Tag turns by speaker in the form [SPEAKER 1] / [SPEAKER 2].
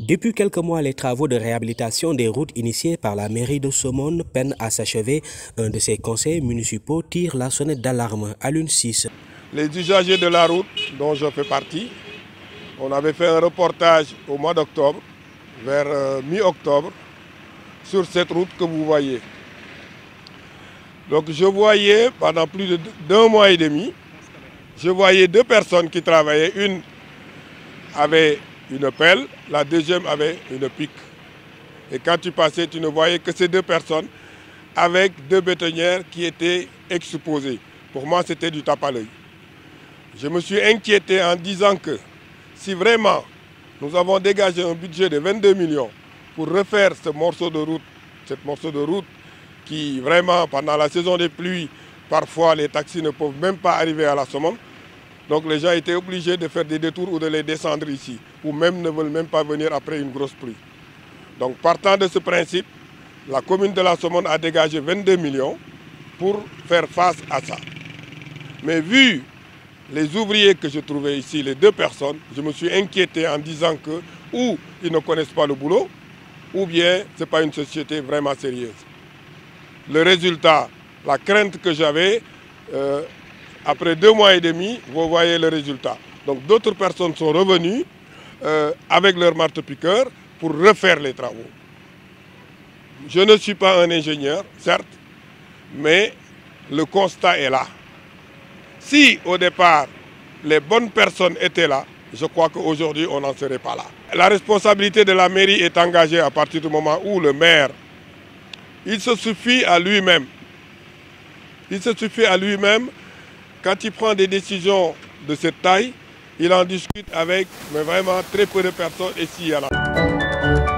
[SPEAKER 1] Depuis quelques mois, les travaux de réhabilitation des routes initiés par la mairie de Somone peinent à s'achever. Un de ses conseils municipaux tire la sonnette d'alarme à l'une 6.
[SPEAKER 2] Les usagers de la route, dont je fais partie, on avait fait un reportage au mois d'octobre, vers mi-octobre, sur cette route que vous voyez. Donc je voyais pendant plus d'un mois et demi, je voyais deux personnes qui travaillaient. Une avait une pelle, la deuxième avait une pique. Et quand tu passais, tu ne voyais que ces deux personnes avec deux bétonnières qui étaient exposées. Pour moi, c'était du tape à l'œil. Je me suis inquiété en disant que si vraiment nous avons dégagé un budget de 22 millions pour refaire ce morceau de route qui vraiment pendant la saison des pluies, parfois les taxis ne peuvent même pas arriver à la Somone. Donc les gens étaient obligés de faire des détours ou de les descendre ici, ou même ne veulent même pas venir après une grosse pluie. Donc partant de ce principe, la commune de la Somone a dégagé 22 millions pour faire face à ça. Mais vu les ouvriers que je trouvais ici, les deux personnes, je me suis inquiété en disant que ou ils ne connaissent pas le boulot, ou bien ce n'est pas une société vraiment sérieuse. Le résultat, la crainte que j'avais, après 2 mois et demi, vous voyez le résultat. Donc d'autres personnes sont revenues avec leur marteau-piqueur pour refaire les travaux. Je ne suis pas un ingénieur, certes, mais le constat est là. Si au départ, les bonnes personnes étaient là, je crois qu'aujourd'hui, on n'en serait pas là. La responsabilité de la mairie est engagée à partir du moment où le maire, il se suffit à lui-même. Il se suffit à lui-même, quand il prend des décisions de cette taille, il en discute avec, mais vraiment très peu de personnes, et s'il y en a.